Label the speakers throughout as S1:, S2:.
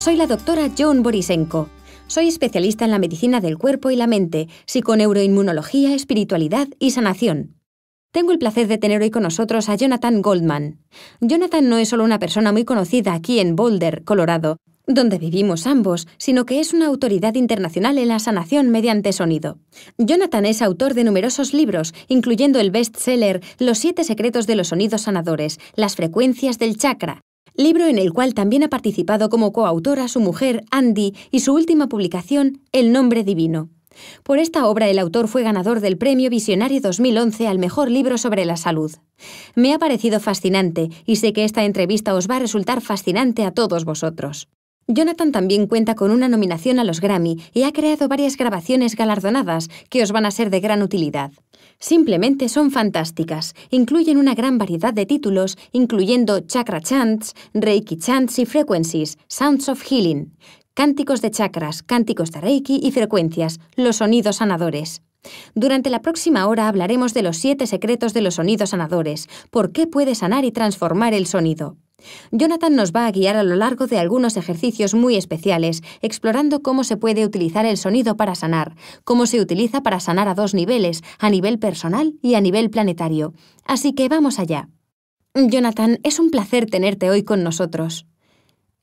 S1: Soy la doctora Joan Borisenko. Soy especialista en la medicina del cuerpo y la mente, psiconeuroinmunología, espiritualidad y sanación. Tengo el placer de tener hoy con nosotros a Jonathan Goldman. Jonathan no es solo una persona muy conocida aquí en Boulder, Colorado, donde vivimos ambos, sino que es una autoridad internacional en la sanación mediante sonido. Jonathan es autor de numerosos libros, incluyendo el bestseller Los 7 secretos de los sonidos sanadores, las frecuencias del chakra, libro en el cual también ha participado como coautora su mujer, Andy, y su última publicación, El nombre divino. Por esta obra el autor fue ganador del Premio Visionario 2011 al mejor libro sobre la salud. Me ha parecido fascinante y sé que esta entrevista os va a resultar fascinante a todos vosotros. Jonathan también cuenta con una nominación a los Grammy y ha creado varias grabaciones galardonadas que os van a ser de gran utilidad. Simplemente son fantásticas. Incluyen una gran variedad de títulos, incluyendo Chakra Chants, Reiki Chants y Frequencies, Sounds of Healing, Cánticos de chakras, cánticos de Reiki y frecuencias, los sonidos sanadores. Durante la próxima hora hablaremos de los 7 secretos de los sonidos sanadores, por qué puede sanar y transformar el sonido. Jonathan nos va a guiar a lo largo de algunos ejercicios muy especiales, explorando cómo se puede utilizar el sonido para sanar, cómo se utiliza para sanar a 2 niveles, a nivel personal y a nivel planetario. Así que vamos allá. Jonathan, es un placer tenerte hoy con nosotros.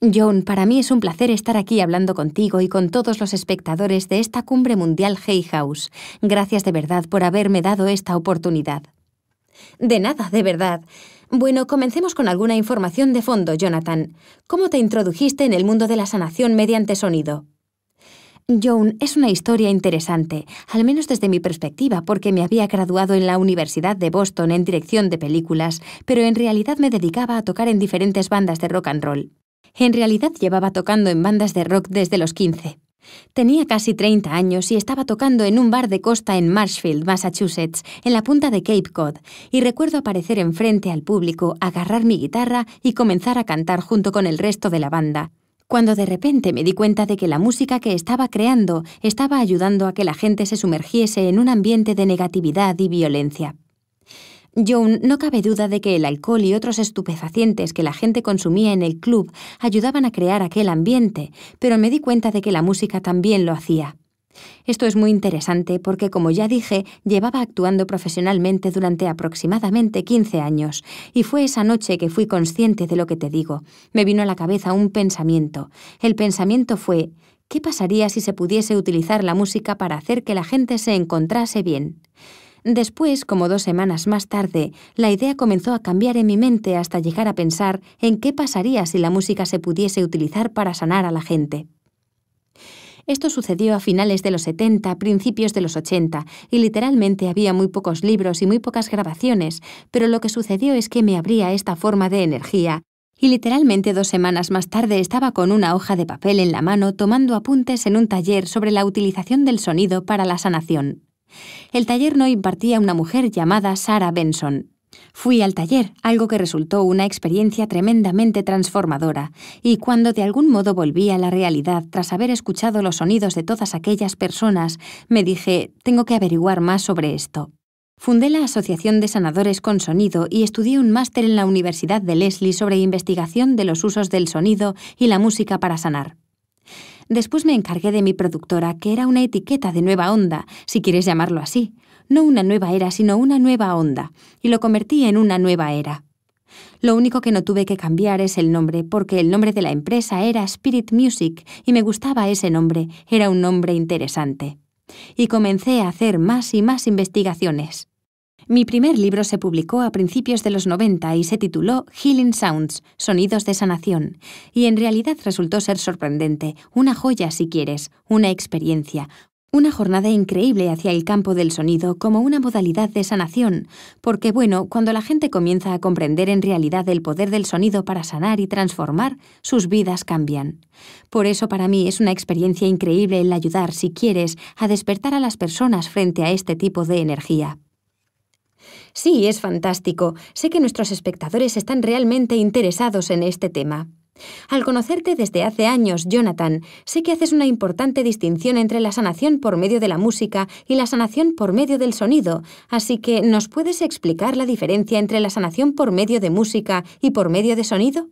S1: John, para mí es un placer estar aquí hablando contigo y con todos los espectadores de esta cumbre mundial Hay House. Gracias de verdad por haberme dado esta oportunidad. De nada, de verdad. Bueno, comencemos con alguna información de fondo, Jonathan. ¿Cómo te introdujiste en el mundo de la sanación mediante sonido? John, es una historia interesante, al menos desde mi perspectiva, porque me había graduado en la Universidad de Boston en dirección de películas, pero en realidad me dedicaba a tocar en diferentes bandas de rock and roll. En realidad llevaba tocando en bandas de rock desde los 15. Tenía casi 30 años y estaba tocando en un bar de costa en Marshfield, Massachusetts, en la punta de Cape Cod, y recuerdo aparecer enfrente al público, agarrar mi guitarra y comenzar a cantar junto con el resto de la banda, cuando de repente me di cuenta de que la música que estaba creando estaba ayudando a que la gente se sumergiese en un ambiente de negatividad y violencia. John, no cabe duda de que el alcohol y otros estupefacientes que la gente consumía en el club ayudaban a crear aquel ambiente, pero me di cuenta de que la música también lo hacía. Esto es muy interesante porque, como ya dije, llevaba actuando profesionalmente durante aproximadamente 15 años, y fue esa noche que fui consciente de lo que te digo. Me vino a la cabeza un pensamiento. El pensamiento fue: ¿qué pasaría si se pudiese utilizar la música para hacer que la gente se encontrase bien? Después, como 2 semanas más tarde, la idea comenzó a cambiar en mi mente hasta llegar a pensar en qué pasaría si la música se pudiese utilizar para sanar a la gente. Esto sucedió a finales de los 70, principios de los 80, y literalmente había muy pocos libros y muy pocas grabaciones, pero lo que sucedió es que me abría esta forma de energía, y literalmente 2 semanas más tarde estaba con una hoja de papel en la mano tomando apuntes en un taller sobre la utilización del sonido para la sanación. El taller lo impartía una mujer llamada Sarah Benson. Fui al taller, algo que resultó una experiencia tremendamente transformadora, y cuando de algún modo volví a la realidad tras haber escuchado los sonidos de todas aquellas personas, me dije, tengo que averiguar más sobre esto. Fundé la Asociación de Sanadores con Sonido y estudié un máster en la Universidad de Lesley sobre investigación de los usos del sonido y la música para sanar. Después me encargué de mi productora, que era una etiqueta de nueva onda, si quieres llamarlo así. No una nueva era, sino una nueva onda, y lo convertí en una nueva era. Lo único que no tuve que cambiar es el nombre, porque el nombre de la empresa era Spirit Music, y me gustaba ese nombre, era un nombre interesante. Y comencé a hacer más y más investigaciones. Mi primer libro se publicó a principios de los 90 y se tituló Healing Sounds, Sonidos de Sanación, y en realidad resultó ser sorprendente, una joya si quieres, una experiencia, una jornada increíble hacia el campo del sonido como una modalidad de sanación, porque bueno, cuando la gente comienza a comprender en realidad el poder del sonido para sanar y transformar, sus vidas cambian. Por eso para mí es una experiencia increíble el ayudar, si quieres, a despertar a las personas frente a este tipo de energía. Sí, es fantástico. Sé que nuestros espectadores están realmente interesados en este tema. Al conocerte desde hace años, Jonathan, sé que haces una importante distinción entre la sanación por medio de la música y la sanación por medio del sonido, así que ¿nos puedes explicar la diferencia entre la sanación por medio de música y por medio de sonido?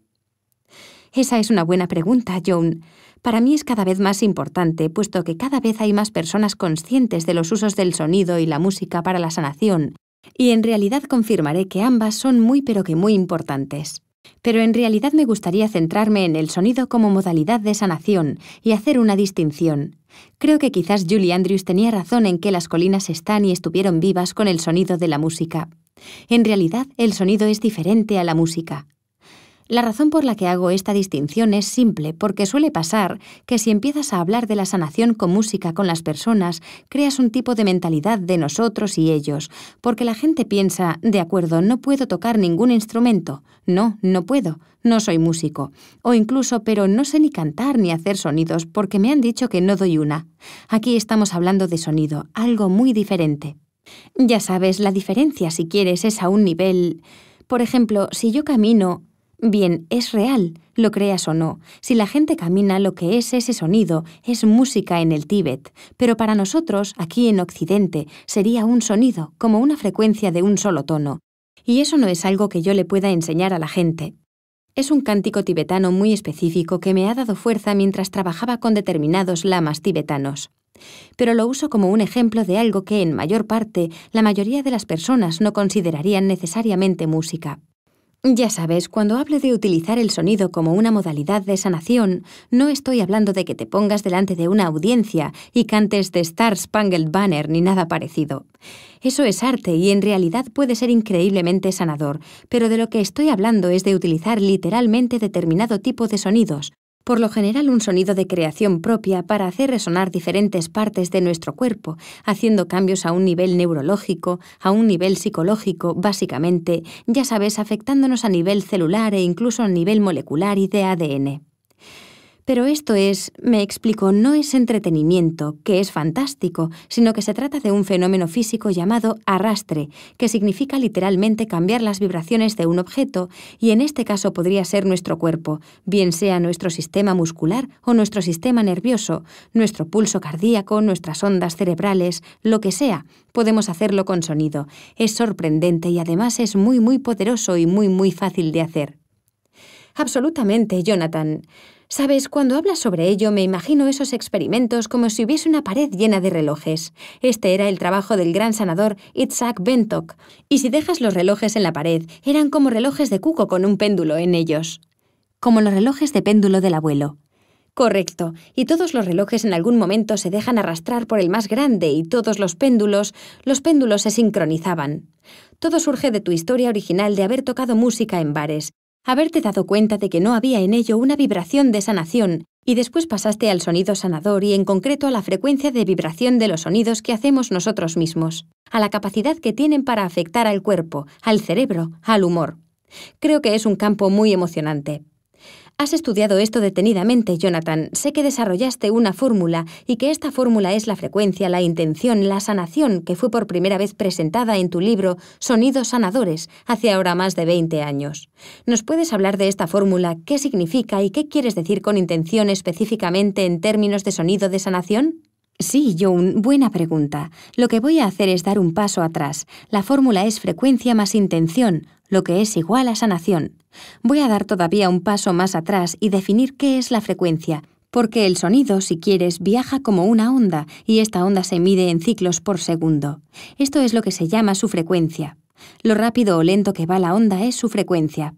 S1: Esa es una buena pregunta, Joan. Para mí es cada vez más importante, puesto que cada vez hay más personas conscientes de los usos del sonido y la música para la sanación, y en realidad confirmaré que ambas son muy pero que muy importantes. Pero en realidad me gustaría centrarme en el sonido como modalidad de sanación y hacer una distinción. Creo que quizás Julie Andrews tenía razón en que las colinas están y estuvieron vivas con el sonido de la música. En realidad, el sonido es diferente a la música. La razón por la que hago esta distinción es simple, porque suele pasar que si empiezas a hablar de la sanación con música con las personas, creas un tipo de mentalidad de nosotros y ellos, porque la gente piensa, de acuerdo, no puedo tocar ningún instrumento. No, no puedo, no soy músico. O incluso, pero no sé ni cantar ni hacer sonidos, porque me han dicho que no doy una. Aquí estamos hablando de sonido, algo muy diferente. Ya sabes, la diferencia, si quieres, es a un nivel... Por ejemplo, si yo camino... Bien, es real, lo creas o no. Si la gente camina, lo que es ese sonido es música en el Tíbet, pero para nosotros, aquí en Occidente, sería un sonido, como una frecuencia de un solo tono. Y eso no es algo que yo le pueda enseñar a la gente. Es un cántico tibetano muy específico que me ha dado fuerza mientras trabajaba con determinados lamas tibetanos. Pero lo uso como un ejemplo de algo que, en mayor parte, la mayoría de las personas no considerarían necesariamente música. Ya sabes, cuando hablo de utilizar el sonido como una modalidad de sanación, no estoy hablando de que te pongas delante de una audiencia y cantes The Star Spangled Banner ni nada parecido. Eso es arte y en realidad puede ser increíblemente sanador, pero de lo que estoy hablando es de utilizar literalmente determinado tipo de sonidos, por lo general un sonido de creación propia para hacer resonar diferentes partes de nuestro cuerpo, haciendo cambios a un nivel neurológico, a un nivel psicológico, básicamente, ya sabes, afectándonos a nivel celular e incluso a nivel molecular y de ADN. Pero esto es, me explico, no es entretenimiento, que es fantástico, sino que se trata de un fenómeno físico llamado arrastre, que significa literalmente cambiar las vibraciones de un objeto, y en este caso podría ser nuestro cuerpo, bien sea nuestro sistema muscular o nuestro sistema nervioso, nuestro pulso cardíaco, nuestras ondas cerebrales, lo que sea. Podemos hacerlo con sonido. Es sorprendente y además es muy muy poderoso y muy fácil de hacer. Absolutamente, Jonathan. Sabes, cuando hablas sobre ello me imagino esos experimentos como si hubiese una pared llena de relojes. Este era el trabajo del gran sanador Itzhak Bentock. Y si dejas los relojes en la pared, eran como relojes de cuco con un péndulo en ellos. Como los relojes de péndulo del abuelo. Correcto, y todos los relojes en algún momento se dejan arrastrar por el más grande y todos los péndulos se sincronizaban. Todo surge de tu historia original de haber tocado música en bares. Haberte dado cuenta de que no había en ello una vibración de sanación, y después pasaste al sonido sanador y en concreto a la frecuencia de vibración de los sonidos que hacemos nosotros mismos, a la capacidad que tienen para afectar al cuerpo, al cerebro, al humor. Creo que es un campo muy emocionante. Has estudiado esto detenidamente, Jonathan. Sé que desarrollaste una fórmula y que esta fórmula es la frecuencia, la intención, la sanación que fue por primera vez presentada en tu libro Sonidos Sanadores, hace ahora más de 20 años. ¿Nos puedes hablar de esta fórmula? ¿Qué significa y qué quieres decir con intención específicamente en términos de sonido de sanación? Sí, Joan, buena pregunta. Lo que voy a hacer es dar un paso atrás. La fórmula es frecuencia más intención, lo que es igual a sanación. Voy a dar todavía un paso más atrás y definir qué es la frecuencia, porque el sonido, si quieres, viaja como una onda y esta onda se mide en ciclos por segundo. Esto es lo que se llama su frecuencia. Lo rápido o lento que va la onda es su frecuencia.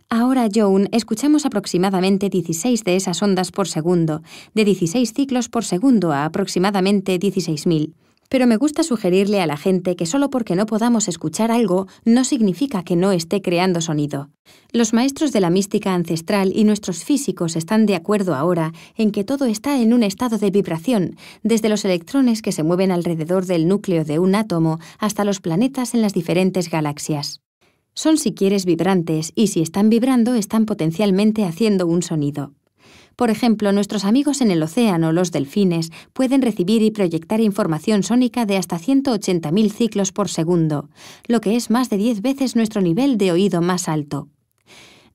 S1: Ahora, Joan, escuchamos aproximadamente 16 de esas ondas por segundo, de 16 ciclos por segundo a aproximadamente 16.000. Pero me gusta sugerirle a la gente que solo porque no podamos escuchar algo no significa que no esté creando sonido. Los maestros de la mística ancestral y nuestros físicos están de acuerdo ahora en que todo está en un estado de vibración, desde los electrones que se mueven alrededor del núcleo de un átomo hasta los planetas en las diferentes galaxias. Son, si quieres, vibrantes y si están vibrando están potencialmente haciendo un sonido. Por ejemplo, nuestros amigos en el océano, los delfines, pueden recibir y proyectar información sónica de hasta 180.000 ciclos por segundo, lo que es más de 10 veces nuestro nivel de oído más alto.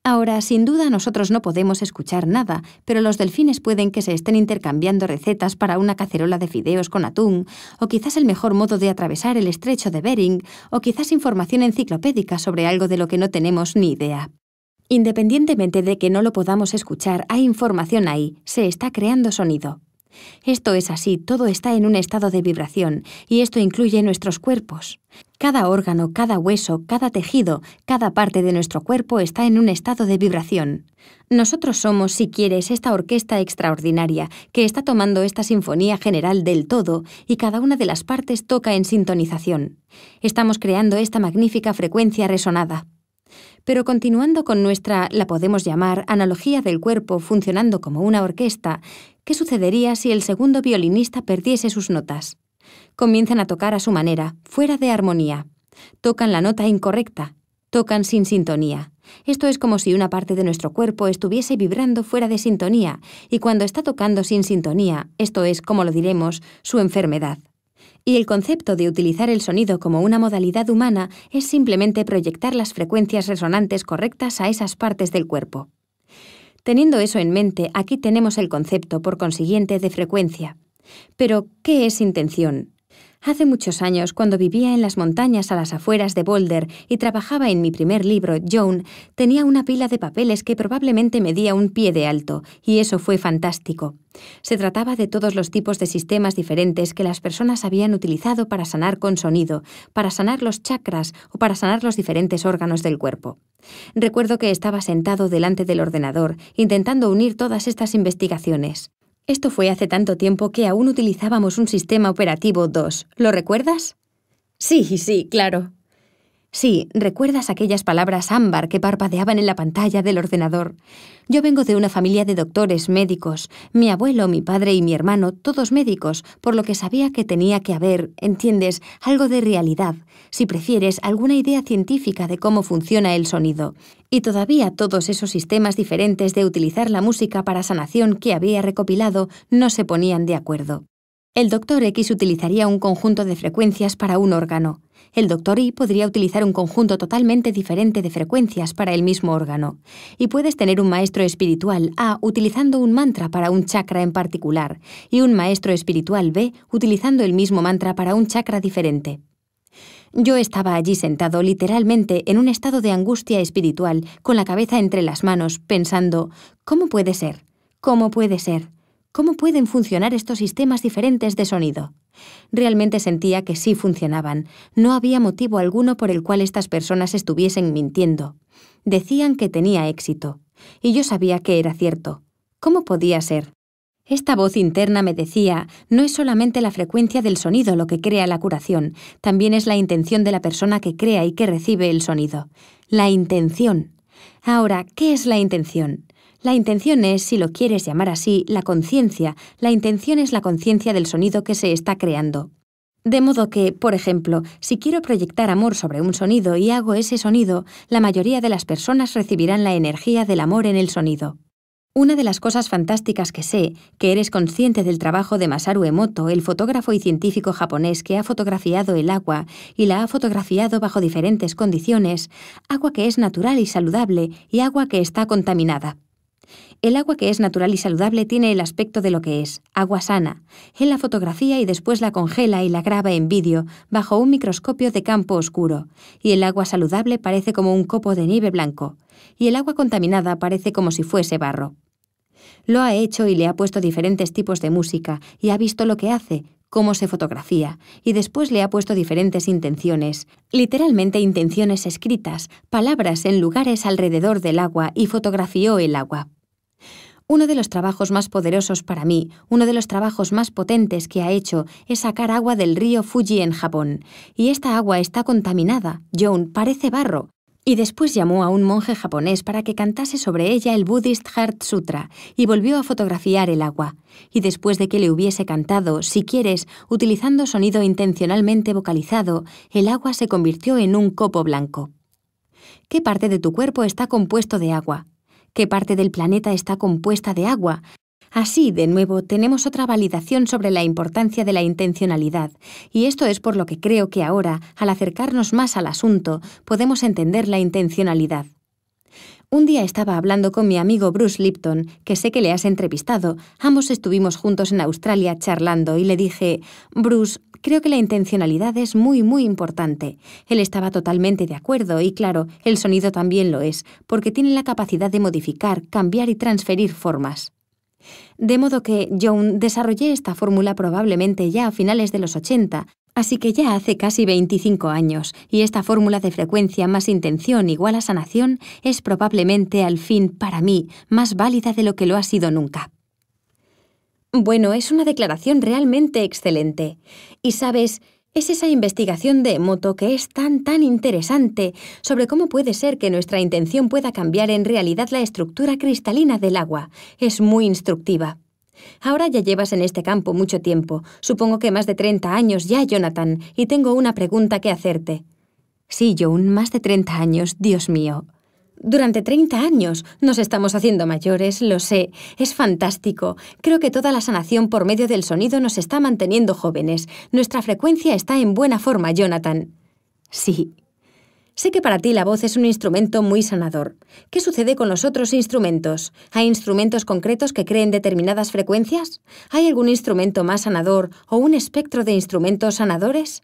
S1: Ahora, sin duda nosotros no podemos escuchar nada, pero los delfines pueden que se estén intercambiando recetas para una cacerola de fideos con atún, o quizás el mejor modo de atravesar el estrecho de Bering, o quizás información enciclopédica sobre algo de lo que no tenemos ni idea. Independientemente de que no lo podamos escuchar, hay información ahí, se está creando sonido. Esto es así, todo está en un estado de vibración, y esto incluye nuestros cuerpos. Cada órgano, cada hueso, cada tejido, cada parte de nuestro cuerpo está en un estado de vibración. Nosotros somos, si quieres, esta orquesta extraordinaria que está tomando esta sinfonía general del todo y cada una de las partes toca en sintonización. Estamos creando esta magnífica frecuencia resonada. Pero continuando con nuestra, la podemos llamar, analogía del cuerpo funcionando como una orquesta, ¿qué sucedería si el segundo violinista perdiese sus notas? Comienzan a tocar a su manera, fuera de armonía. Tocan la nota incorrecta, tocan sin sintonía. Esto es como si una parte de nuestro cuerpo estuviese vibrando fuera de sintonía, y cuando está tocando sin sintonía, esto es, como lo diremos, su enfermedad. Y el concepto de utilizar el sonido como una modalidad humana es simplemente proyectar las frecuencias resonantes correctas a esas partes del cuerpo. Teniendo eso en mente, aquí tenemos el concepto, por consiguiente, de frecuencia. Pero, ¿qué es intención? Hace muchos años, cuando vivía en las montañas a las afueras de Boulder y trabajaba en mi primer libro, Joan, tenía una pila de papeles que probablemente medía un pie de alto, y eso fue fantástico. Se trataba de todos los tipos de sistemas diferentes que las personas habían utilizado para sanar con sonido, para sanar los chakras o para sanar los diferentes órganos del cuerpo. Recuerdo que estaba sentado delante del ordenador, intentando unir todas estas investigaciones. Esto fue hace tanto tiempo que aún utilizábamos un sistema operativo DOS. ¿Lo recuerdas? Sí, claro. Sí, ¿recuerdas aquellas palabras ámbar que parpadeaban en la pantalla del ordenador? Yo vengo de una familia de doctores médicos. Mi abuelo, mi padre y mi hermano, todos médicos, por lo que sabía que tenía que haber, ¿entiendes?, algo de realidad, si prefieres, alguna idea científica de cómo funciona el sonido. Y todavía todos esos sistemas diferentes de utilizar la música para sanación que había recopilado no se ponían de acuerdo. El Dr. X utilizaría un conjunto de frecuencias para un órgano. El Dr. Y podría utilizar un conjunto totalmente diferente de frecuencias para el mismo órgano. Y puedes tener un maestro espiritual A utilizando un mantra para un chakra en particular, y un maestro espiritual B utilizando el mismo mantra para un chakra diferente. Yo estaba allí sentado literalmente en un estado de angustia espiritual, con la cabeza entre las manos, pensando, ¿cómo puede ser? ¿Cómo puede ser? ¿Cómo pueden funcionar estos sistemas diferentes de sonido? Realmente sentía que sí funcionaban. No había motivo alguno por el cual estas personas estuviesen mintiendo. Decían que tenía éxito. Y yo sabía que era cierto. ¿Cómo podía ser? Esta voz interna me decía, no es solamente la frecuencia del sonido lo que crea la curación, también es la intención de la persona que crea y que recibe el sonido. La intención. Ahora, ¿qué es la intención? La intención es, si lo quieres llamar así, la conciencia. La intención es la conciencia del sonido que se está creando. De modo que, por ejemplo, si quiero proyectar amor sobre un sonido y hago ese sonido, la mayoría de las personas recibirán la energía del amor en el sonido. Una de las cosas fantásticas que sé, que eres consciente del trabajo de Masaru Emoto, el fotógrafo y científico japonés que ha fotografiado el agua y la ha fotografiado bajo diferentes condiciones, agua que es natural y saludable y agua que está contaminada. El agua que es natural y saludable tiene el aspecto de lo que es, agua sana. Él la fotografía y después la congela y la graba en vídeo bajo un microscopio de campo oscuro, y el agua saludable parece como un copo de nieve blanco, y el agua contaminada parece como si fuese barro. Lo ha hecho y le ha puesto diferentes tipos de música, y ha visto lo que hace, cómo se fotografía, y después le ha puesto diferentes intenciones, literalmente intenciones escritas, palabras en lugares alrededor del agua, y fotografió el agua. Uno de los trabajos más poderosos para mí, uno de los trabajos más potentes que ha hecho es sacar agua del río Fuji en Japón. Y esta agua está contaminada, Joan, parece barro. Y después llamó a un monje japonés para que cantase sobre ella el Buddhist Heart Sutra y volvió a fotografiar el agua. Y después de que le hubiese cantado, si quieres, utilizando sonido intencionalmente vocalizado, el agua se convirtió en un copo blanco. ¿Qué parte de tu cuerpo está compuesto de agua? ¿Qué parte del planeta está compuesta de agua? Así, de nuevo, tenemos otra validación sobre la importancia de la intencionalidad, y esto es por lo que creo que ahora, al acercarnos más al asunto, podemos entender la intencionalidad. Un día estaba hablando con mi amigo Bruce Lipton, que sé que le has entrevistado. Ambos estuvimos juntos en Australia charlando y le dije, Bruce, Creo que la intencionalidad es muy importante. Él estaba totalmente de acuerdo y, claro, el sonido también lo es, porque tiene la capacidad de modificar, cambiar y transferir formas. De modo que, John, desarrollé esta fórmula probablemente ya a finales de los 80, así que ya hace casi 25 años, y esta fórmula de frecuencia más intención igual a sanación es probablemente, al fin, para mí, más válida de lo que lo ha sido nunca. Bueno, es una declaración realmente excelente. Y sabes, es esa investigación de Emoto que es tan interesante sobre cómo puede ser que nuestra intención pueda cambiar en realidad la estructura cristalina del agua. Es muy instructiva. Ahora ya llevas en este campo mucho tiempo, supongo que más de 30 años ya, Jonathan, y tengo una pregunta que hacerte. Sí, John, más de 30 años, Dios mío. Durante 30 años. Nos estamos haciendo mayores, lo sé. Es fantástico. Creo que toda la sanación por medio del sonido nos está manteniendo jóvenes. Nuestra frecuencia está en buena forma, Jonathan. Sí. Sé que para ti la voz es un instrumento muy sanador. ¿Qué sucede con los otros instrumentos? ¿Hay instrumentos concretos que creen determinadas frecuencias? ¿Hay algún instrumento más sanador o un espectro de instrumentos sanadores?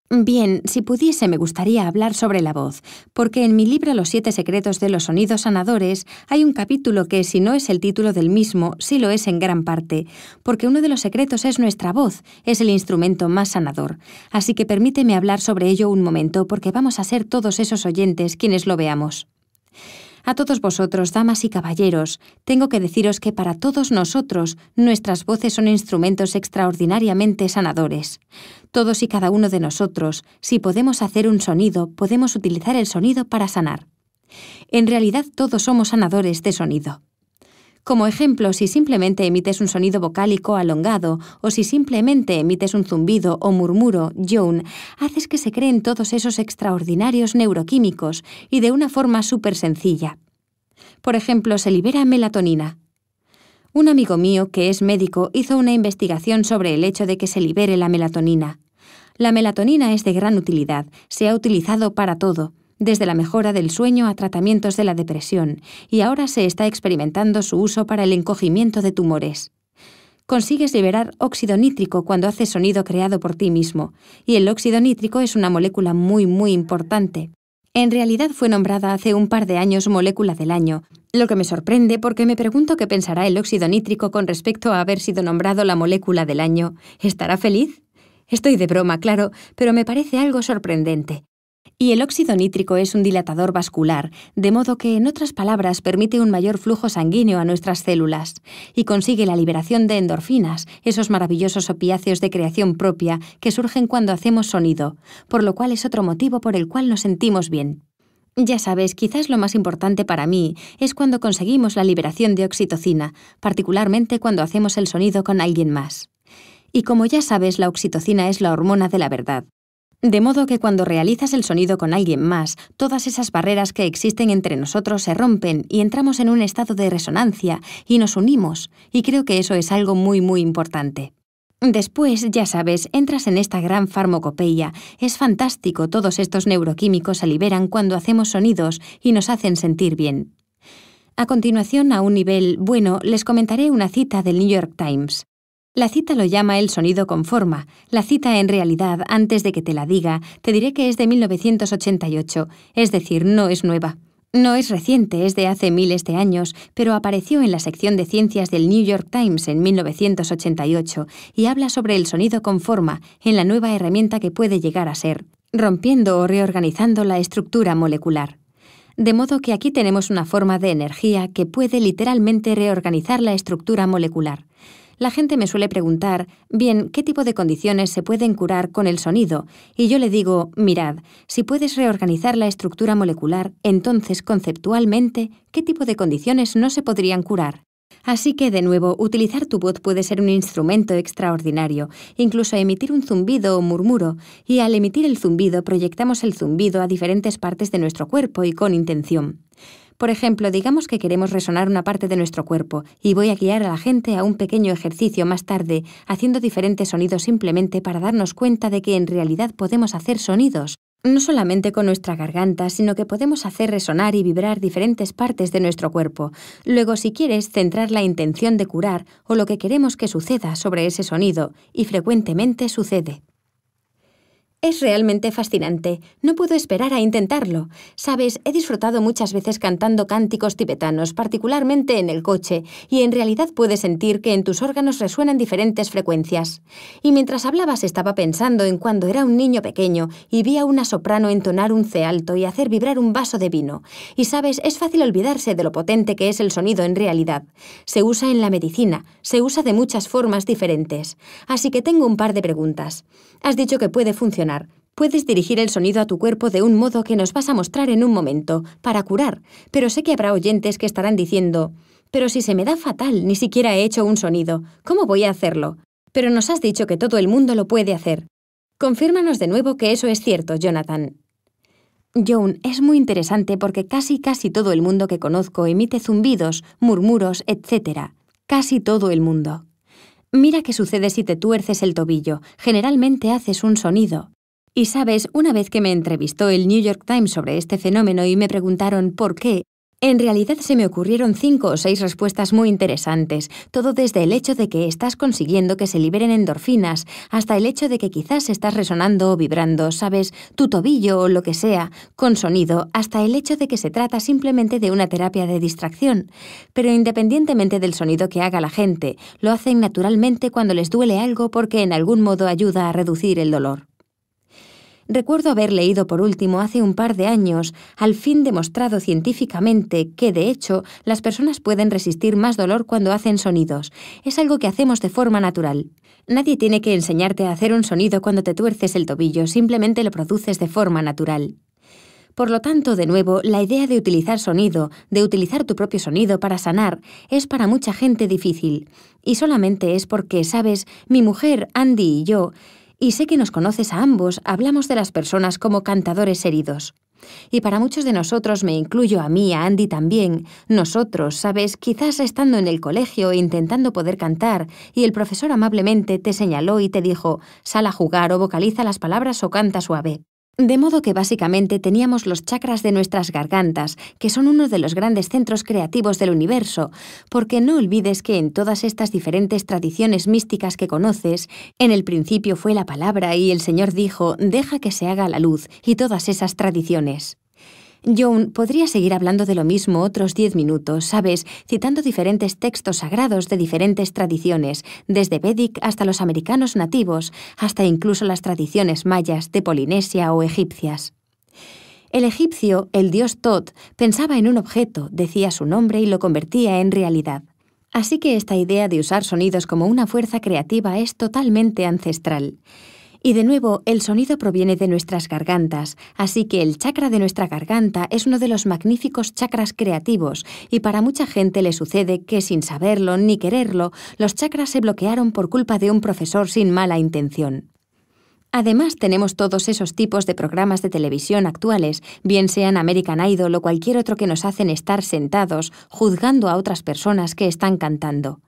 S1: Bien, si pudiese me gustaría hablar sobre la voz, porque en mi libro Los 7 secretos de los sonidos sanadores hay un capítulo que, si no es el título del mismo, sí lo es en gran parte, porque uno de los secretos es nuestra voz, es el instrumento más sanador. Así que permíteme hablar sobre ello un momento, porque vamos a ser todos esos oyentes quienes lo veamos. A todos vosotros, damas y caballeros, tengo que deciros que para todos nosotros, nuestras voces son instrumentos extraordinariamente sanadores. Todos y cada uno de nosotros, si podemos hacer un sonido, podemos utilizar el sonido para sanar. En realidad, todos somos sanadores de sonido. Como ejemplo, si simplemente emites un sonido vocálico alongado o si simplemente emites un zumbido o murmuro, John, haces que se creen todos esos extraordinarios neuroquímicos y de una forma súper sencilla. Por ejemplo, se libera melatonina. Un amigo mío, que es médico, hizo una investigación sobre el hecho de que se libere la melatonina. La melatonina es de gran utilidad, se ha utilizado para todo, desde la mejora del sueño a tratamientos de la depresión, y ahora se está experimentando su uso para el encogimiento de tumores. Consigues liberar óxido nítrico cuando haces sonido creado por ti mismo, y el óxido nítrico es una molécula muy importante. En realidad fue nombrada hace un par de años molécula del año, lo que me sorprende porque me pregunto qué pensará el óxido nítrico con respecto a haber sido nombrado la molécula del año. ¿Estará feliz? Estoy de broma, claro, pero me parece algo sorprendente. Y el óxido nítrico es un dilatador vascular, de modo que, en otras palabras, permite un mayor flujo sanguíneo a nuestras células y consigue la liberación de endorfinas, esos maravillosos opiáceos de creación propia que surgen cuando hacemos sonido, por lo cual es otro motivo por el cual nos sentimos bien. Ya sabes, quizás lo más importante para mí es cuando conseguimos la liberación de oxitocina, particularmente cuando hacemos el sonido con alguien más. Y como ya sabes, la oxitocina es la hormona de la verdad. De modo que cuando realizas el sonido con alguien más, todas esas barreras que existen entre nosotros se rompen y entramos en un estado de resonancia y nos unimos, y creo que eso es algo muy importante. Después, ya sabes, entras en esta gran farmacopeia. Es fantástico, todos estos neuroquímicos se liberan cuando hacemos sonidos y nos hacen sentir bien. A continuación, a un nivel, les comentaré una cita del New York Times. La cita lo llama el sonido con forma. La cita, en realidad, antes de que te la diga, te diré que es de 1988, es decir, no es nueva. No es reciente, es de hace miles de años, pero apareció en la sección de ciencias del New York Times en 1988 y habla sobre el sonido con forma en la nueva herramienta que puede llegar a ser, rompiendo o reorganizando la estructura molecular. De modo que aquí tenemos una forma de energía que puede literalmente reorganizar la estructura molecular. La gente me suele preguntar, bien, ¿qué tipo de condiciones se pueden curar con el sonido? Y yo le digo, mirad, si puedes reorganizar la estructura molecular, entonces, conceptualmente, ¿qué tipo de condiciones no se podrían curar? Así que, de nuevo, utilizar tu voz puede ser un instrumento extraordinario, incluso emitir un zumbido o murmuro, y al emitir el zumbido proyectamos el zumbido a diferentes partes de nuestro cuerpo y con intención. Por ejemplo, digamos que queremos resonar una parte de nuestro cuerpo y voy a guiar a la gente a un pequeño ejercicio más tarde, haciendo diferentes sonidos simplemente para darnos cuenta de que en realidad podemos hacer sonidos, no solamente con nuestra garganta, sino que podemos hacer resonar y vibrar diferentes partes de nuestro cuerpo. Luego, si quieres, centrar la intención de curar o lo que queremos que suceda sobre ese sonido, y frecuentemente sucede. Es realmente fascinante. No puedo esperar a intentarlo. Sabes, he disfrutado muchas veces cantando cánticos tibetanos, particularmente en el coche, y en realidad puedes sentir que en tus órganos resuenan diferentes frecuencias. Y mientras hablabas estaba pensando en cuando era un niño pequeño y vi a una soprano entonar un C alto y hacer vibrar un vaso de vino. Y sabes, es fácil olvidarse de lo potente que es el sonido en realidad. Se usa en la medicina, se usa de muchas formas diferentes. Así que tengo un par de preguntas. Has dicho que puede funcionar. Puedes dirigir el sonido a tu cuerpo de un modo que nos vas a mostrar en un momento, para curar, pero sé que habrá oyentes que estarán diciendo: «Pero si se me da fatal, ni siquiera he hecho un sonido, ¿cómo voy a hacerlo?» Pero nos has dicho que todo el mundo lo puede hacer. Confírmanos de nuevo que eso es cierto, Jonathan. Joan, es muy interesante porque casi todo el mundo que conozco emite zumbidos, murmuros, etc. Casi todo el mundo. Mira qué sucede si te tuerces el tobillo. Generalmente haces un sonido. Y sabes, una vez que me entrevistó el New York Times sobre este fenómeno y me preguntaron por qué, en realidad se me ocurrieron 5 o 6 respuestas muy interesantes, todo desde el hecho de que estás consiguiendo que se liberen endorfinas, hasta el hecho de que quizás estás resonando o vibrando, sabes, tu tobillo o lo que sea, con sonido, hasta el hecho de que se trata simplemente de una terapia de distracción. Pero independientemente del sonido que haga la gente, lo hacen naturalmente cuando les duele algo porque en algún modo ayuda a reducir el dolor. Recuerdo haber leído por último hace un par de años, al fin demostrado científicamente, que de hecho las personas pueden resistir más dolor cuando hacen sonidos. Es algo que hacemos de forma natural. Nadie tiene que enseñarte a hacer un sonido cuando te tuerces el tobillo, simplemente lo produces de forma natural. Por lo tanto, de nuevo, la idea de utilizar sonido, de utilizar tu propio sonido para sanar, es para mucha gente difícil. Y solamente es porque, sabes, mi mujer, Andy y yo, y sé que nos conoces a ambos, hablamos de las personas como cantadores heridos. Y para muchos de nosotros, me incluyo a mí, a Andy también, nosotros, ¿sabes? Quizás estando en el colegio e intentando poder cantar, y el profesor amablemente te señaló y te dijo: «Sal a jugar o vocaliza las palabras o canta suave». De modo que básicamente teníamos los chakras de nuestras gargantas, que son uno de los grandes centros creativos del universo, porque no olvides que en todas estas diferentes tradiciones místicas que conoces, en el principio fue la palabra y el Señor dijo: «Deja que se haga la luz», y todas esas tradiciones. Joan, podría seguir hablando de lo mismo otros 10 minutos, ¿sabes? Citando diferentes textos sagrados de diferentes tradiciones, desde Védic hasta los americanos nativos, hasta incluso las tradiciones mayas de Polinesia o egipcias. El egipcio, el dios Tot, pensaba en un objeto, decía su nombre y lo convertía en realidad. Así que esta idea de usar sonidos como una fuerza creativa es totalmente ancestral. Y de nuevo, el sonido proviene de nuestras gargantas, así que el chakra de nuestra garganta es uno de los magníficos chakras creativos, y para mucha gente le sucede que, sin saberlo ni quererlo, los chakras se bloquearon por culpa de un profesor sin mala intención. Además, tenemos todos esos tipos de programas de televisión actuales, bien sean American Idol o cualquier otro, que nos hacen estar sentados, juzgando a otras personas que están cantando.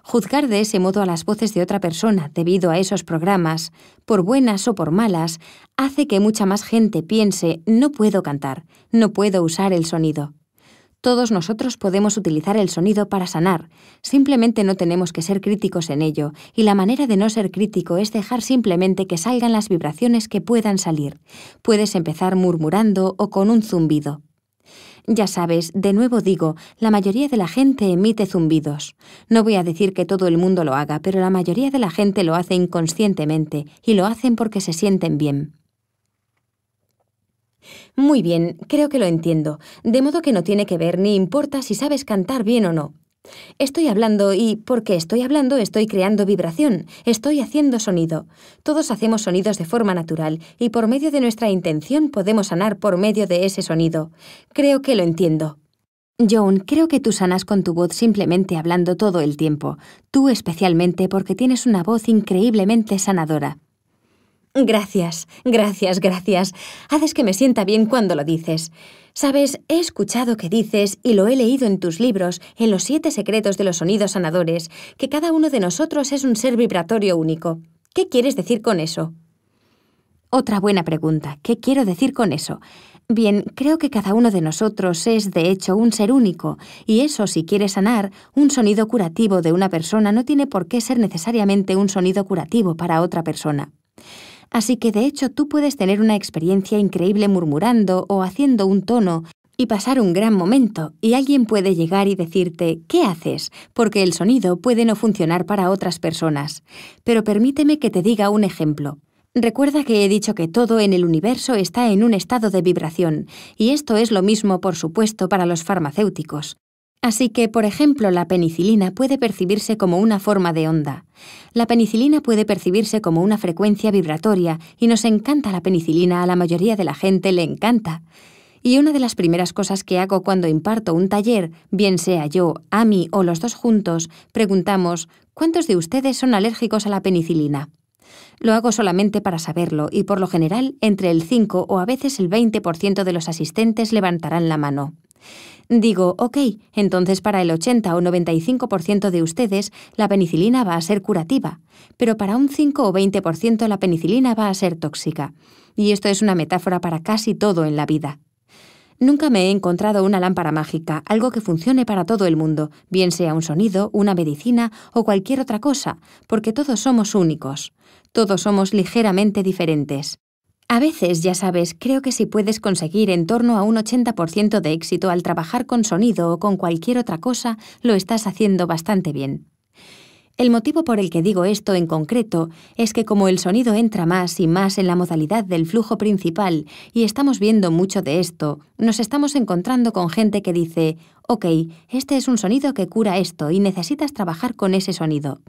S1: Juzgar de ese modo a las voces de otra persona debido a esos programas, por buenas o por malas, hace que mucha más gente piense: «No puedo cantar, no puedo usar el sonido». Todos nosotros podemos utilizar el sonido para sanar, simplemente no tenemos que ser críticos en ello, y la manera de no ser crítico es dejar simplemente que salgan las vibraciones que puedan salir. Puedes empezar murmurando o con un zumbido. Ya sabes, de nuevo digo, la mayoría de la gente emite zumbidos. No voy a decir que todo el mundo lo haga, pero la mayoría de la gente lo hace inconscientemente, y lo hacen porque se sienten bien. Muy bien, creo que lo entiendo, de modo que no tiene que ver ni importa si sabes cantar bien o no. Estoy hablando y, porque estoy hablando, estoy creando vibración, estoy haciendo sonido. Todos hacemos sonidos de forma natural y por medio de nuestra intención podemos sanar por medio de ese sonido. Creo que lo entiendo. Joan, creo que tú sanas con tu voz simplemente hablando todo el tiempo. Tú especialmente, porque tienes una voz increíblemente sanadora. Gracias, gracias, gracias. Haces que me sienta bien cuando lo dices. Sabes, he escuchado que dices, y lo he leído en tus libros, en los 7 secretos de los sonidos sanadores, que cada uno de nosotros es un ser vibratorio único. ¿Qué quieres decir con eso? Otra buena pregunta. ¿Qué quiero decir con eso? Bien, creo que cada uno de nosotros es, de hecho, un ser único, y eso, si quiere sanar, un sonido curativo de una persona no tiene por qué ser necesariamente un sonido curativo para otra persona. Así que de hecho tú puedes tener una experiencia increíble murmurando o haciendo un tono y pasar un gran momento, y alguien puede llegar y decirte «¿Qué haces?», porque el sonido puede no funcionar para otras personas. Pero permíteme que te diga un ejemplo. Recuerda que he dicho que todo en el universo está en un estado de vibración, y esto es lo mismo, por supuesto, para los farmacéuticos. Así que, por ejemplo, la penicilina puede percibirse como una forma de onda. La penicilina puede percibirse como una frecuencia vibratoria, y nos encanta la penicilina, a la mayoría de la gente le encanta. Y una de las primeras cosas que hago cuando imparto un taller, bien sea yo, Amy o los dos juntos, preguntamos ¿cuántos de ustedes son alérgicos a la penicilina? Lo hago solamente para saberlo y por lo general entre el 5 o a veces el 20% de los asistentes levantarán la mano. Digo, ok, entonces para el 80 o 95% de ustedes la penicilina va a ser curativa, pero para un 5 o 20% la penicilina va a ser tóxica. Y esto es una metáfora para casi todo en la vida. Nunca me he encontrado una lámpara mágica, algo que funcione para todo el mundo, bien sea un sonido, una medicina o cualquier otra cosa, porque todos somos únicos. Todos somos ligeramente diferentes. A veces, ya sabes, creo que si puedes conseguir en torno a un 80% de éxito al trabajar con sonido o con cualquier otra cosa, lo estás haciendo bastante bien. El motivo por el que digo esto en concreto es que como el sonido entra más y más en la modalidad del flujo principal y estamos viendo mucho de esto, nos estamos encontrando con gente que dice «Ok, este es un sonido que cura esto y necesitas trabajar con ese sonido».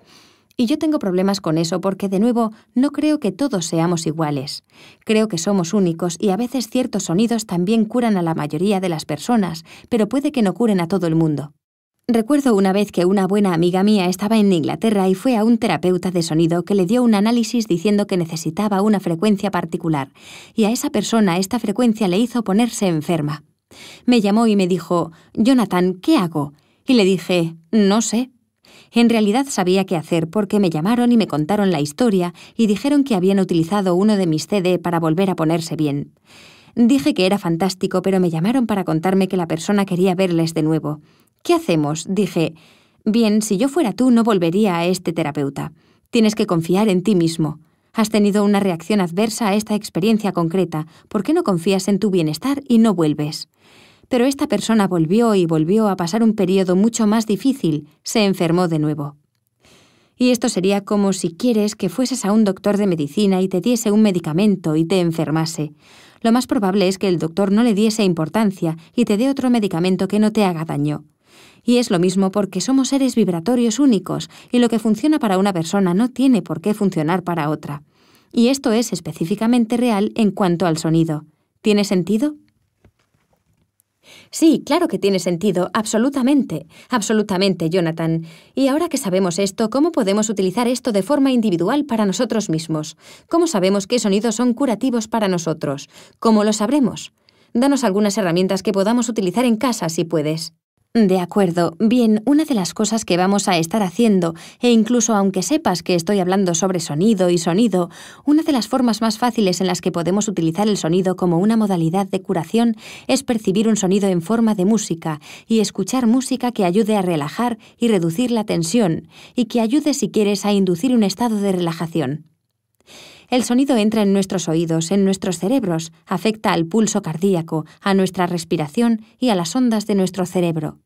S1: Y yo tengo problemas con eso porque, de nuevo, no creo que todos seamos iguales. Creo que somos únicos y a veces ciertos sonidos también curan a la mayoría de las personas, pero puede que no curen a todo el mundo. Recuerdo una vez que una buena amiga mía estaba en Inglaterra y fue a un terapeuta de sonido que le dio un análisis diciendo que necesitaba una frecuencia particular, y a esa persona esta frecuencia le hizo ponerse enferma. Me llamó y me dijo, «Jonathan, ¿qué hago?». Y le dije, «No sé». En realidad sabía qué hacer porque me llamaron y me contaron la historia y dijeron que habían utilizado uno de mis CD para volver a ponerse bien. Dije que era fantástico, pero me llamaron para contarme que la persona quería verles de nuevo. «¿Qué hacemos?», dije. «Bien, si yo fuera tú no volvería a este terapeuta. Tienes que confiar en ti mismo. Has tenido una reacción adversa a esta experiencia concreta. ¿Por qué no confías en tu bienestar y no vuelves?». Pero esta persona volvió y volvió a pasar un periodo mucho más difícil. Se enfermó de nuevo. Y esto sería como si quieres que fueses a un doctor de medicina y te diese un medicamento y te enfermase. Lo más probable es que el doctor no le diese importancia y te dé otro medicamento que no te haga daño. Y es lo mismo porque somos seres vibratorios únicos y lo que funciona para una persona no tiene por qué funcionar para otra. Y esto es específicamente real en cuanto al sonido. ¿Tiene sentido? Sí, claro que tiene sentido, absolutamente, absolutamente, Jonathan. Y ahora que sabemos esto, ¿cómo podemos utilizar esto de forma individual para nosotros mismos? ¿Cómo sabemos qué sonidos son curativos para nosotros? ¿Cómo lo sabremos? Danos algunas herramientas que podamos utilizar en casa, si puedes. De acuerdo. Bien, una de las cosas que vamos a estar haciendo, e incluso aunque sepas que estoy hablando sobre sonido y sonido, una de las formas más fáciles en las que podemos utilizar el sonido como una modalidad de curación es percibir un sonido en forma de música y escuchar música que ayude a relajar y reducir la tensión, y que ayude, si quieres, a inducir un estado de relajación. El sonido entra en nuestros oídos, en nuestros cerebros, afecta al pulso cardíaco, a nuestra respiración y a las ondas de nuestro cerebro.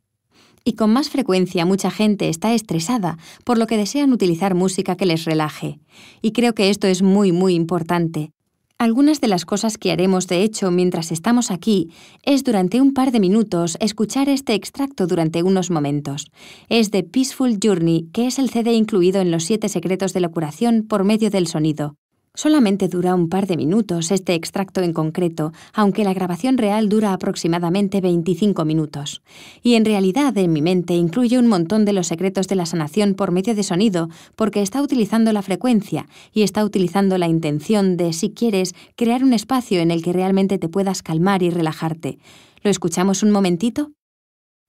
S1: Y con más frecuencia mucha gente está estresada, por lo que desean utilizar música que les relaje. Y creo que esto es muy, muy importante. Algunas de las cosas que haremos, de hecho, mientras estamos aquí, es durante un par de minutos escuchar este extracto durante unos momentos. Es de Peaceful Journey, que es el CD incluido en los 7 secretos de la curación por medio del sonido. Solamente dura un par de minutos este extracto en concreto, aunque la grabación real dura aproximadamente 25 minutos. Y en realidad, en mi mente, incluye un montón de los secretos de la sanación por medio de sonido, porque está utilizando la frecuencia y está utilizando la intención de, si quieres, crear un espacio en el que realmente te puedas calmar y relajarte. ¿Lo escuchamos un momentito?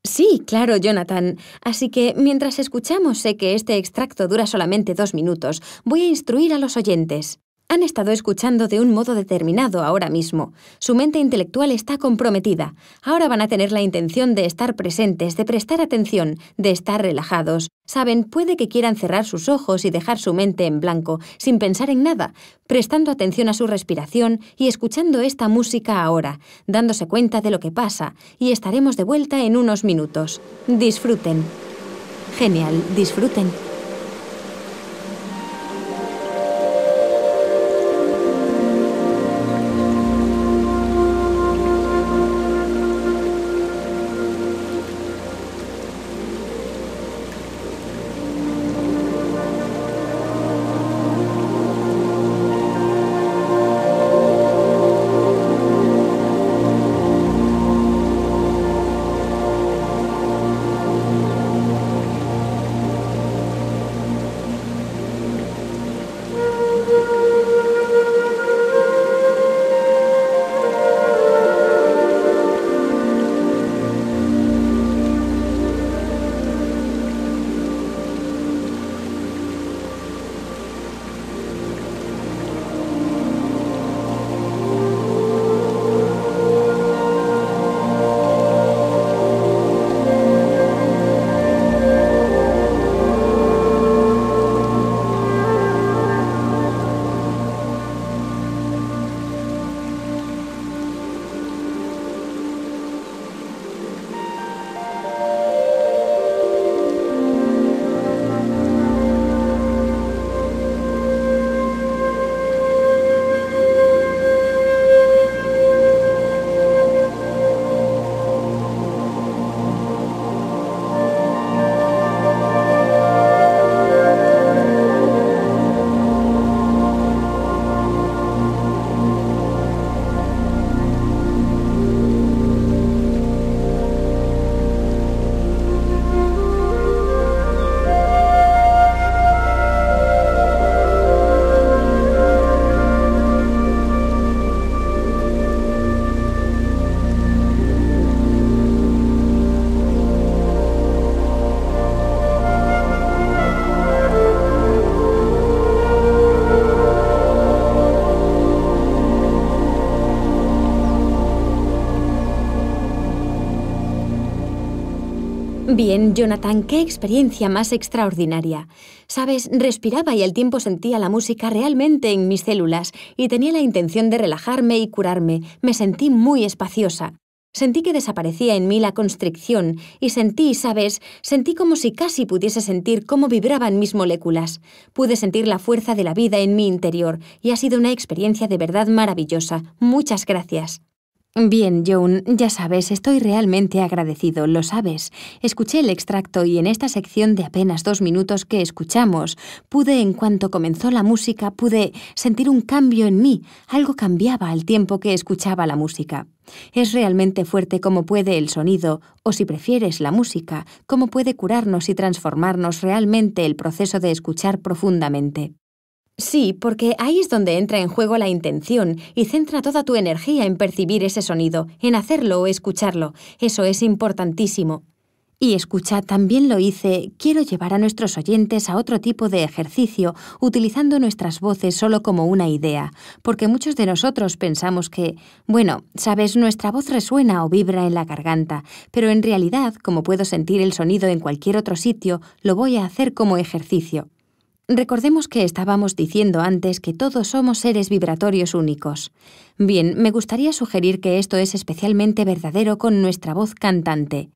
S1: Sí, claro, Jonathan. Así que, mientras escuchamos, sé que este extracto dura solamente 2 minutos. Voy a instruir a los oyentes. Han estado escuchando de un modo determinado ahora mismo. Su mente intelectual está comprometida. Ahora van a tener la intención de estar presentes, de prestar atención, de estar relajados. Saben, puede que quieran cerrar sus ojos y dejar su mente en blanco, sin pensar en nada, prestando atención a su respiración y escuchando esta música ahora, dándose cuenta de lo que pasa, y estaremos de vuelta en unos minutos. Disfruten. Genial, disfruten. Bien, Jonathan, qué experiencia más extraordinaria. Sabes, respiraba y al tiempo sentía la música realmente en mis células y tenía la intención de relajarme y curarme. Me sentí muy espaciosa. Sentí que desaparecía en mí la constricción y sentí como si casi pudiese sentir cómo vibraban mis moléculas. Pude sentir la fuerza de la vida en mi interior y ha sido una experiencia de verdad maravillosa. Muchas gracias. Bien, Joan, ya sabes, estoy realmente agradecido, lo sabes. Escuché el extracto y en esta sección de apenas 2 minutos que escuchamos, en cuanto comenzó la música, pude sentir un cambio en mí. Algo cambiaba al tiempo que escuchaba la música. Es realmente fuerte cómo puede el sonido, o si prefieres la música, cómo puede curarnos y transformarnos realmente el proceso de escuchar profundamente. Sí, porque ahí es donde entra en juego la intención y centra toda tu energía en percibir ese sonido, en hacerlo o escucharlo. Eso es importantísimo. Y escucha, también lo hice, quiero llevar a nuestros oyentes a otro tipo de ejercicio, utilizando nuestras voces solo como una idea, porque muchos de nosotros pensamos que, sabes, nuestra voz resuena o vibra en la garganta, pero en realidad, como puedo sentir el sonido en cualquier otro sitio, lo voy a hacer como ejercicio. Recordemos que estábamos diciendo antes que todos somos seres vibratorios únicos. Bien, me gustaría sugerir que esto es especialmente verdadero con nuestra voz cantante.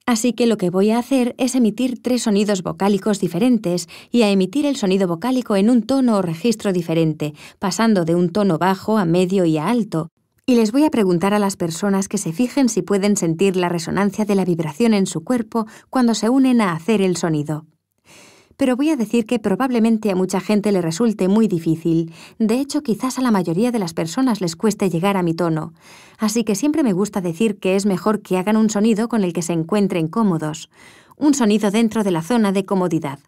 S1: Así que lo que voy a hacer es emitir 3 sonidos vocálicos diferentes y a emitir el sonido vocálico en un tono o registro diferente, pasando de un tono bajo a medio y a alto. Y les voy a preguntar a las personas que se fijen si pueden sentir la resonancia de la vibración en su cuerpo cuando se unen a hacer el sonido. Pero voy a decir que probablemente a mucha gente le resulte muy difícil. De hecho, quizás a la mayoría de las personas les cueste llegar a mi tono. Así que siempre me gusta decir que es mejor que hagan un sonido con el que se encuentren cómodos. Un sonido dentro de la zona de comodidad.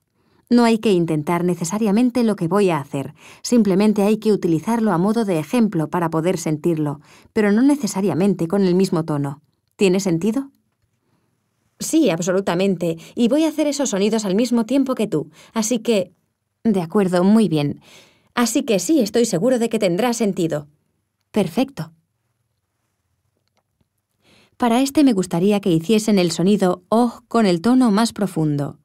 S1: No hay que intentar necesariamente lo que voy a hacer. Simplemente hay que utilizarlo a modo de ejemplo para poder sentirlo, pero no necesariamente con el mismo tono. ¿Tiene sentido? Sí, absolutamente. Y voy a hacer esos sonidos al mismo tiempo que tú. Así que... De acuerdo, muy bien. Así que sí, estoy seguro de que tendrá sentido. Perfecto. Para este me gustaría que hiciesen el sonido O con el tono más profundo,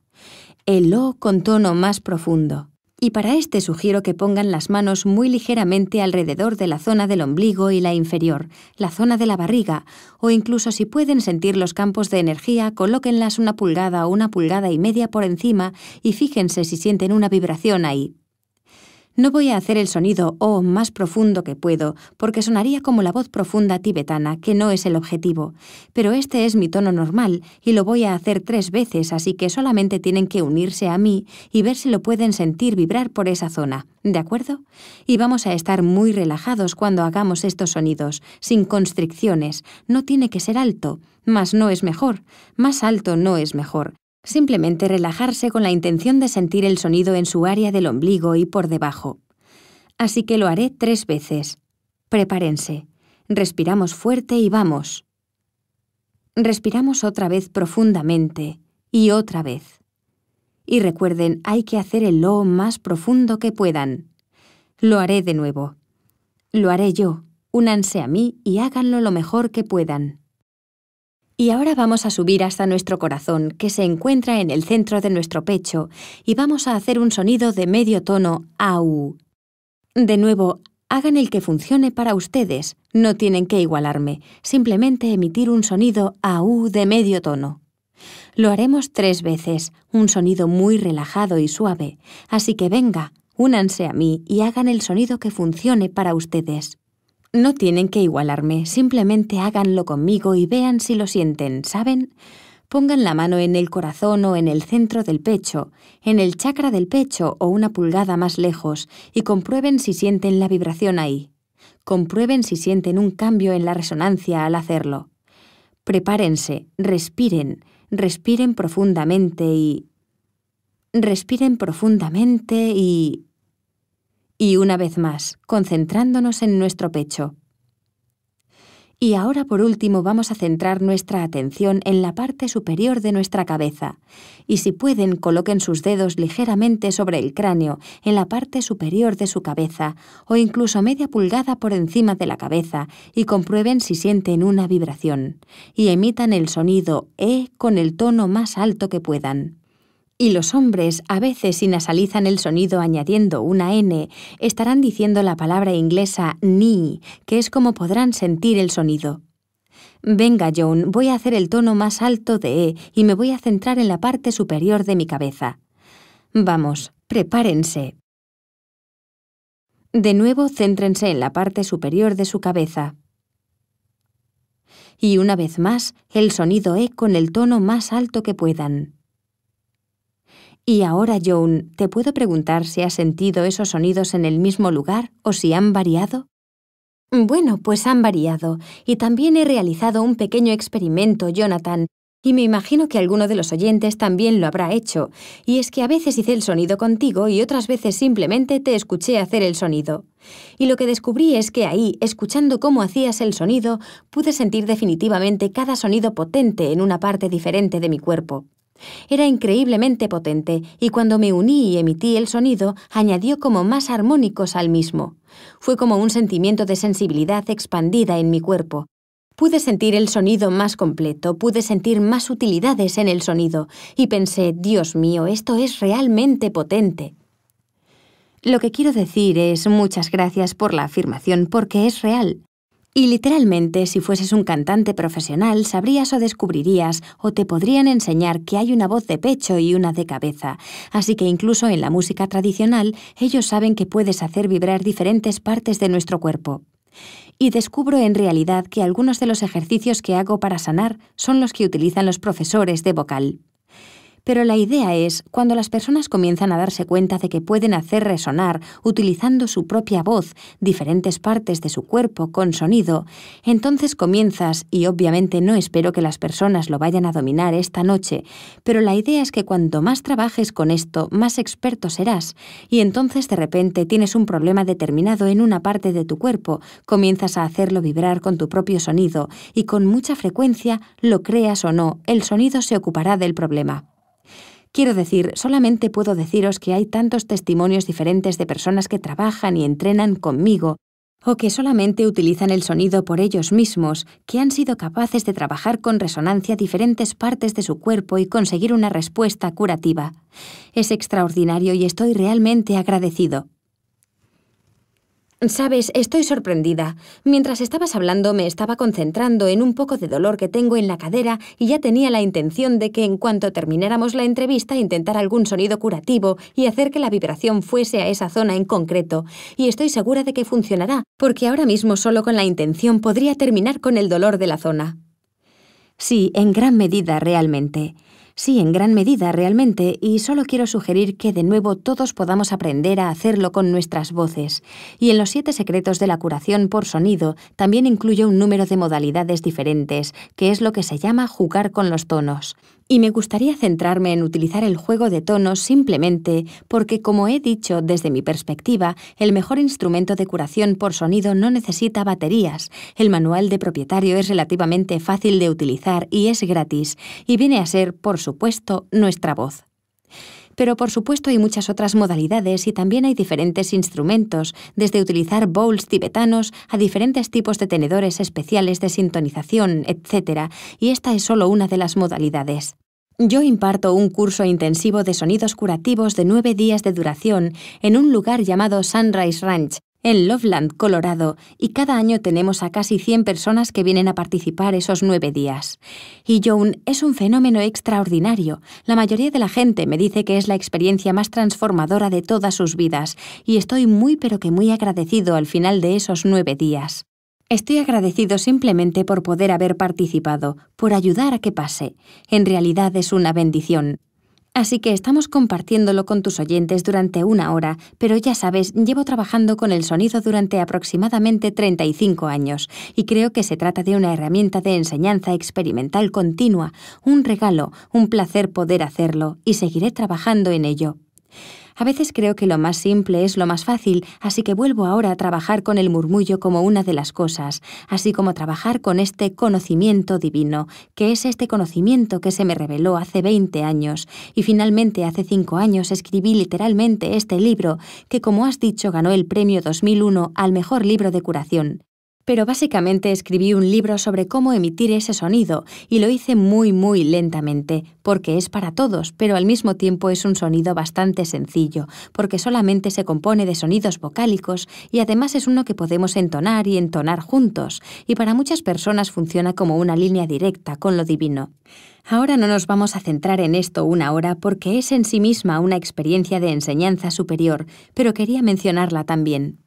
S1: el O con tono más profundo. Y para este sugiero que pongan las manos muy ligeramente alrededor de la zona del ombligo y la inferior, la zona de la barriga, o incluso si pueden sentir los campos de energía, colóquenlas 1 pulgada o 1,5 pulgadas por encima y fíjense si sienten una vibración ahí. No voy a hacer el sonido O más profundo que puedo, porque sonaría como la voz profunda tibetana, que no es el objetivo, pero este es mi tono normal y lo voy a hacer 3 veces, así que solamente tienen que unirse a mí y ver si lo pueden sentir vibrar por esa zona, ¿de acuerdo? Y vamos a estar muy relajados cuando hagamos estos sonidos, sin constricciones. No tiene que ser alto, más no es mejor, más alto no es mejor. Simplemente relajarse con la intención de sentir el sonido en su área del ombligo y por debajo. Así que lo haré 3 veces. Prepárense. Respiramos fuerte y vamos. Respiramos otra vez profundamente y otra vez. Y recuerden, hay que hacer el O más profundo que puedan. Lo haré de nuevo. Lo haré yo. Únanse a mí y háganlo lo mejor que puedan. Y ahora vamos a subir hasta nuestro corazón, que se encuentra en el centro de nuestro pecho, y vamos a hacer un sonido de medio tono AU. De nuevo, hagan el que funcione para ustedes, no tienen que igualarme, simplemente emitir un sonido AU de medio tono. Lo haremos 3 veces, un sonido muy relajado y suave, así que venga, únanse a mí y hagan el sonido que funcione para ustedes. No tienen que igualarme, simplemente háganlo conmigo y vean si lo sienten, ¿saben? Pongan la mano en el corazón o en el centro del pecho, en el chakra del pecho o 1 pulgada más lejos, y comprueben si sienten la vibración ahí. Comprueben si sienten un cambio en la resonancia al hacerlo. Prepárense, respiren, respiren profundamente y... Respiren profundamente y... Y una vez más, concentrándonos en nuestro pecho. Y ahora por último vamos a centrar nuestra atención en la parte superior de nuestra cabeza. Y si pueden, coloquen sus dedos ligeramente sobre el cráneo, en la parte superior de su cabeza, o incluso media pulgada por encima de la cabeza, y comprueben si sienten una vibración. Y emitan el sonido E con el tono más alto que puedan. Y los hombres a veces si nasalizan el sonido añadiendo una N, estarán diciendo la palabra inglesa ni, que es como podrán sentir el sonido. Venga, Joan, voy a hacer el tono más alto de E y me voy a centrar en la parte superior de mi cabeza. Vamos, prepárense. De nuevo, céntrense en la parte superior de su cabeza. Y una vez más, el sonido E con el tono más alto que puedan. Y ahora, Joan, ¿te puedo preguntar si has sentido esos sonidos en el mismo lugar o si han variado? Bueno, pues han variado. Y también he realizado un pequeño experimento, Jonathan, y me imagino que alguno de los oyentes también lo habrá hecho. Y es que a veces hice el sonido contigo y otras veces simplemente te escuché hacer el sonido. Y lo que descubrí es que ahí, escuchando cómo hacías el sonido, pude sentir definitivamente cada sonido potente en una parte diferente de mi cuerpo. Era increíblemente potente y cuando me uní y emití el sonido, añadió como más armónicos al mismo. Fue como un sentimiento de sensibilidad expandida en mi cuerpo. Pude sentir el sonido más completo, pude sentir más utilidades en el sonido y pensé, Dios mío, esto es realmente potente. Lo que quiero decir es muchas gracias por la afirmación porque es real. Y literalmente, si fueses un cantante profesional, sabrías o descubrirías o te podrían enseñar que hay una voz de pecho y una de cabeza. Así que incluso en la música tradicional, ellos saben que puedes hacer vibrar diferentes partes de nuestro cuerpo. Y descubro en realidad que algunos de los ejercicios que hago para sanar son los que utilizan los profesores de vocal. Pero la idea es, cuando las personas comienzan a darse cuenta de que pueden hacer resonar, utilizando su propia voz, diferentes partes de su cuerpo con sonido, entonces comienzas, y obviamente no espero que las personas lo vayan a dominar esta noche, pero la idea es que cuanto más trabajes con esto, más experto serás, y entonces de repente tienes un problema determinado en una parte de tu cuerpo, comienzas a hacerlo vibrar con tu propio sonido, y con mucha frecuencia, lo creas o no, el sonido se ocupará del problema. Quiero decir, solamente puedo deciros que hay tantos testimonios diferentes de personas que trabajan y entrenan conmigo, o que solamente utilizan el sonido por ellos mismos, que han sido capaces de trabajar con resonancia diferentes partes de su cuerpo y conseguir una respuesta curativa. Es extraordinario y estoy realmente agradecido. Sabes, estoy sorprendida. Mientras estabas hablando me estaba concentrando en un poco de dolor que tengo en la cadera y ya tenía la intención de que en cuanto termináramos la entrevista intentar algún sonido curativo y hacer que la vibración fuese a esa zona en concreto. Y estoy segura de que funcionará, porque ahora mismo solo con la intención podría terminar con el dolor de la zona. Sí, en gran medida realmente. Sí, en gran medida realmente, y solo quiero sugerir que de nuevo todos podamos aprender a hacerlo con nuestras voces. Y en los 7 secretos de la curación por sonido también incluye un número de modalidades diferentes, que es lo que se llama jugar con los tonos. Y me gustaría centrarme en utilizar el juego de tonos simplemente porque, como he dicho desde mi perspectiva, el mejor instrumento de curación por sonido no necesita baterías. El manual de propietario es relativamente fácil de utilizar y es gratis, y viene a ser, por supuesto, nuestra voz. Pero por supuesto hay muchas otras modalidades y también hay diferentes instrumentos, desde utilizar bowls tibetanos a diferentes tipos de tenedores especiales de sintonización, etc. Y esta es solo una de las modalidades. Yo imparto un curso intensivo de sonidos curativos de 9 días de duración en un lugar llamado Sunrise Ranch, en Loveland, Colorado, y cada año tenemos a casi 100 personas que vienen a participar esos 9 días. Y Joan, es un fenómeno extraordinario. La mayoría de la gente me dice que es la experiencia más transformadora de todas sus vidas, y estoy muy pero que muy agradecido al final de esos 9 días. Estoy agradecido simplemente por poder haber participado, por ayudar a que pase. En realidad es una bendición. Así que estamos compartiéndolo con tus oyentes durante 1 hora, pero ya sabes, llevo trabajando con el sonido durante aproximadamente 35 años y creo que se trata de una herramienta de enseñanza experimental continua, un regalo, un placer poder hacerlo y seguiré trabajando en ello. A veces creo que lo más simple es lo más fácil, así que vuelvo ahora a trabajar con el murmullo como una de las cosas, así como trabajar con este conocimiento divino, que es este conocimiento que se me reveló hace 20 años, y finalmente hace 5 años escribí literalmente este libro, que como has dicho ganó el premio 2001 al mejor libro de curación. Pero básicamente escribí un libro sobre cómo emitir ese sonido y lo hice muy lentamente, porque es para todos, pero al mismo tiempo es un sonido bastante sencillo, porque solamente se compone de sonidos vocálicos y además es uno que podemos entonar y entonar juntos, y para muchas personas funciona como una línea directa con lo divino. Ahora no nos vamos a centrar en esto 1 hora porque es en sí misma una experiencia de enseñanza superior, pero quería mencionarla también.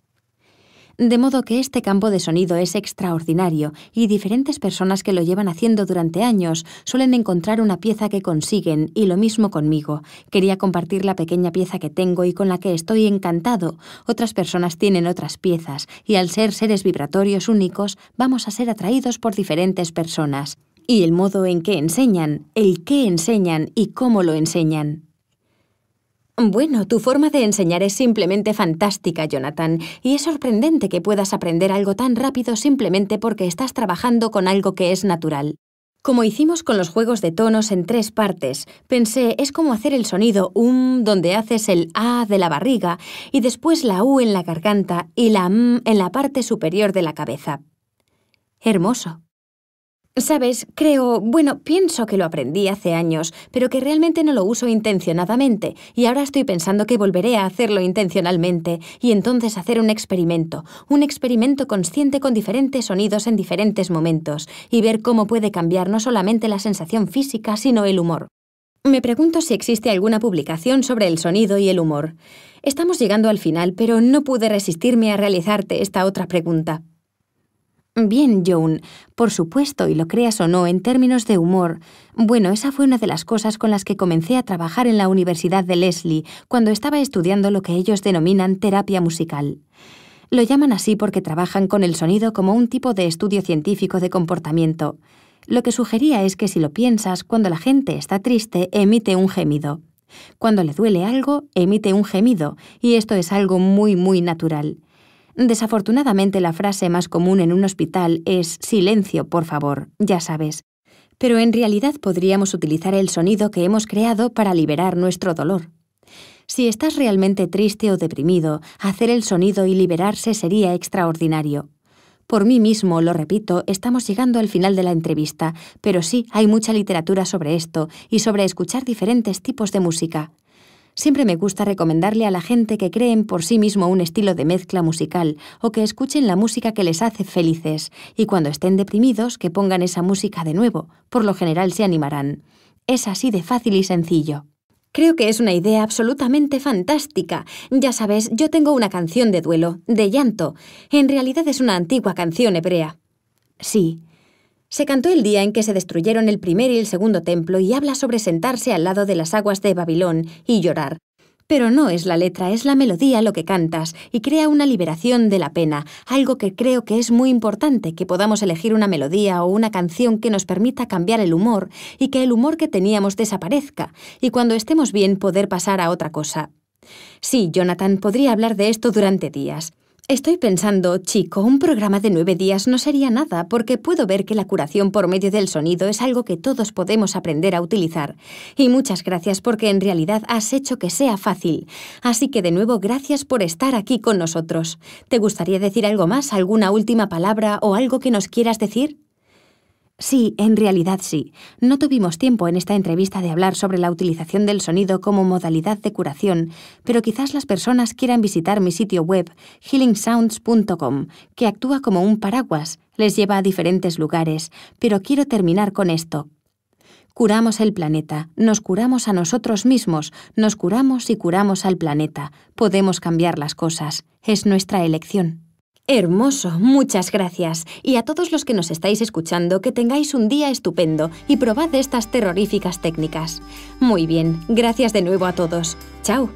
S1: De modo que este campo de sonido es extraordinario y diferentes personas que lo llevan haciendo durante años suelen encontrar una pieza que consiguen y lo mismo conmigo. Quería compartir la pequeña pieza que tengo y con la que estoy encantado. Otras personas tienen otras piezas y al ser seres vibratorios únicos vamos a ser atraídos por diferentes personas. Y el modo en que enseñan, el qué enseñan y cómo lo enseñan. Bueno, tu forma de enseñar es simplemente fantástica, Jonathan, y es sorprendente que puedas aprender algo tan rápido simplemente porque estás trabajando con algo que es natural. Como hicimos con los juegos de tonos en 3 partes, pensé, es como hacer el sonido donde haces el A de la barriga, y después la U en la garganta y la M en la parte superior de la cabeza. Hermoso. ¿Sabes? Pienso que lo aprendí hace años, pero que realmente no lo uso intencionadamente, y ahora estoy pensando que volveré a hacerlo intencionalmente, y entonces hacer un experimento consciente con diferentes sonidos en diferentes momentos, y ver cómo puede cambiar no solamente la sensación física, sino el humor. Me pregunto si existe alguna publicación sobre el sonido y el humor. Estamos llegando al final, pero no pude resistirme a realizarte esta otra pregunta. Bien, Joan, por supuesto, y lo creas o no, en términos de humor, esa fue una de las cosas con las que comencé a trabajar en la Universidad de Lesley cuando estaba estudiando lo que ellos denominan terapia musical. Lo llaman así porque trabajan con el sonido como un tipo de estudio científico de comportamiento. Lo que sugería es que si lo piensas, cuando la gente está triste, emite un gemido. Cuando le duele algo, emite un gemido, y esto es algo muy natural. Desafortunadamente, la frase más común en un hospital es «silencio, por favor», ya sabes. pero en realidad podríamos utilizar el sonido que hemos creado para liberar nuestro dolor. Si estás realmente triste o deprimido, hacer el sonido y liberarse sería extraordinario. Por mí mismo, lo repito, estamos llegando al final de la entrevista, pero sí, hay mucha literatura sobre esto y sobre escuchar diferentes tipos de música. Siempre me gusta recomendarle a la gente que creen por sí mismo un estilo de mezcla musical o que escuchen la música que les hace felices y cuando estén deprimidos que pongan esa música de nuevo, por lo general se animarán. Es así de fácil y sencillo. Creo que es una idea absolutamente fantástica. Ya sabes, yo tengo una canción de duelo, de llanto. En realidad es una antigua canción hebrea. Sí. Se cantó el día en que se destruyeron el primer y el segundo templo y habla sobre sentarse al lado de las aguas de Babilón y llorar. Pero no es la letra, es la melodía lo que cantas y crea una liberación de la pena, algo que creo que es muy importante, que podamos elegir una melodía o una canción que nos permita cambiar el humor y que el humor que teníamos desaparezca y cuando estemos bien poder pasar a otra cosa. Sí, Jonathan, podría hablar de esto durante días. Estoy pensando, chico, un programa de 9 días no sería nada, porque puedo ver que la curación por medio del sonido es algo que todos podemos aprender a utilizar. Y muchas gracias porque en realidad has hecho que sea fácil. Así que de nuevo, gracias por estar aquí con nosotros. ¿Te gustaría decir algo más, alguna última palabra o algo que nos quieras decir? Sí, en realidad sí. No tuvimos tiempo en esta entrevista de hablar sobre la utilización del sonido como modalidad de curación, pero quizás las personas quieran visitar mi sitio web, healingsounds.com, que actúa como un paraguas, les lleva a diferentes lugares, pero quiero terminar con esto. Curamos el planeta, nos curamos a nosotros mismos, nos curamos y curamos al planeta. Podemos cambiar las cosas, es nuestra elección. Hermoso, muchas gracias. Y a todos los que nos estáis escuchando, que tengáis un día estupendo y probad estas terroríficas técnicas. Muy bien, gracias de nuevo a todos. Chao.